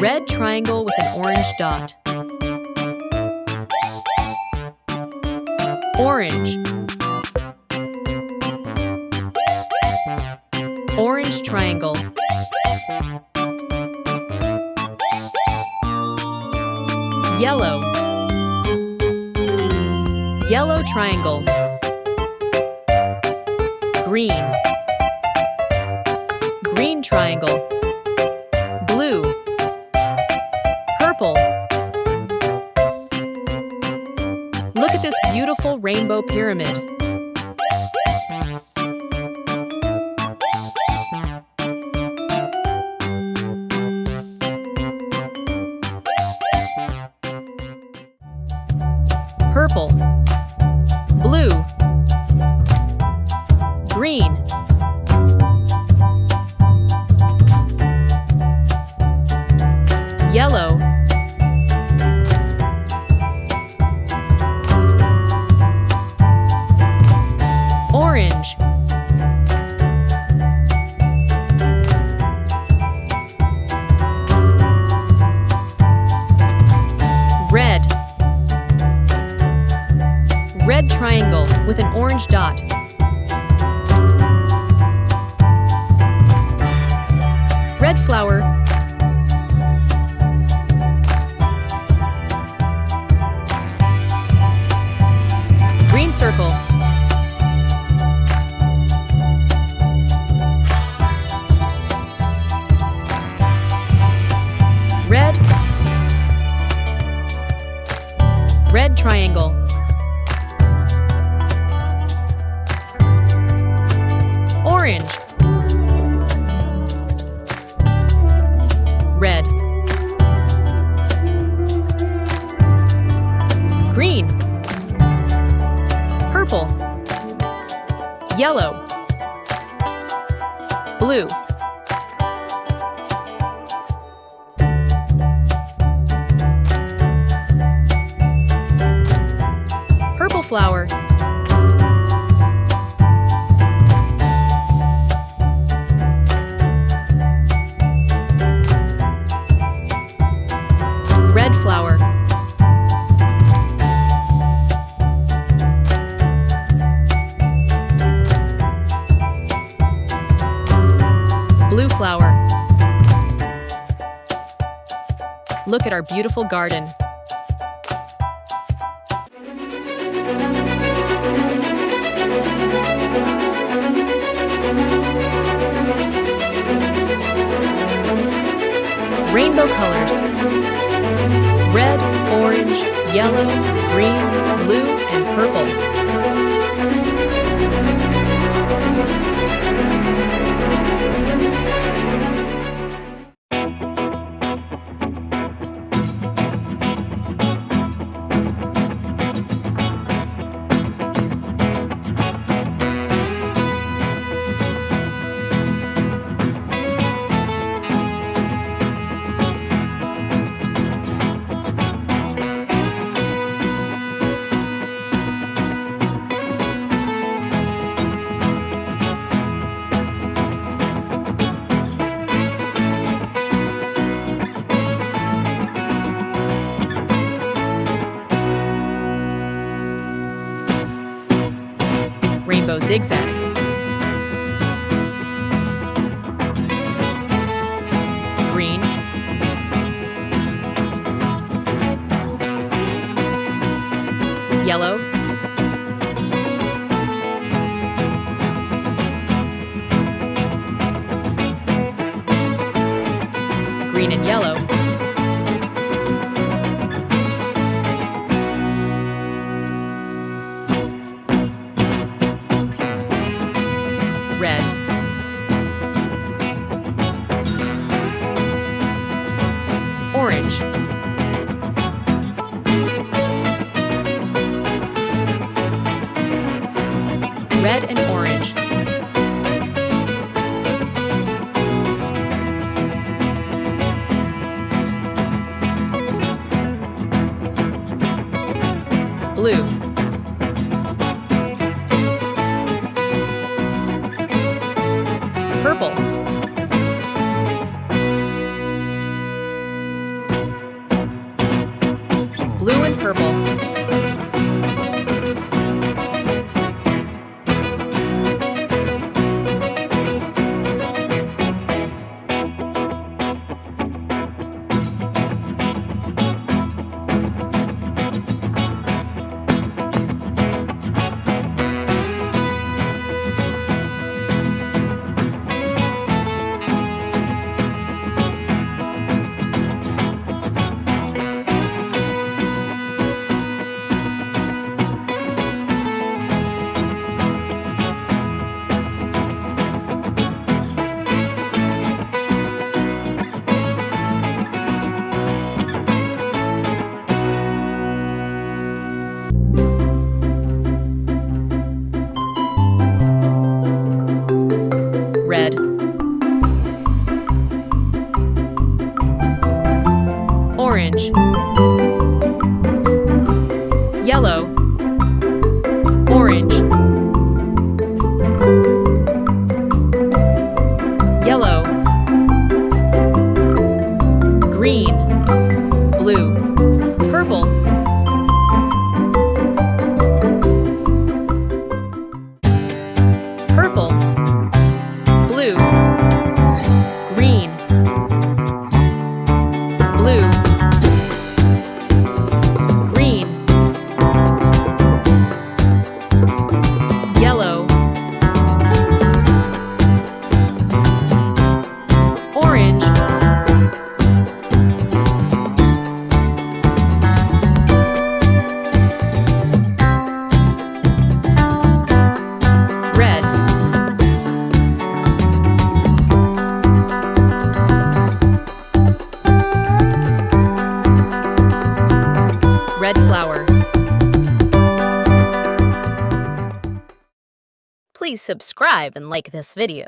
Red triangle with an orange dot. Orange. Orange triangle. Yellow. Yellow triangle. Green. Green triangle. Blue. Purple. Look at this beautiful rainbow pyramid. Purple. Blue. Green. Yellow. Orange. Red. Red triangle with an orange dot. Red flower. Green circle. Red. Red triangle. Orange. Red. Green. Purple. Yellow. Blue. Purple flower. Red flower. Blue flower. Look at our beautiful garden. Rainbow colors. Red, orange, yellow, green, blue, and purple. Rainbow zigzag. Green. Yellow. Green and yellow. Red. Orange. Red and orange. Blue. Purple. purple, red, orange, yellow, orange, yellow, green, blue, purple, purple, blue, green, blue, green, yellow, orange, red, red flower. Please subscribe and like this video.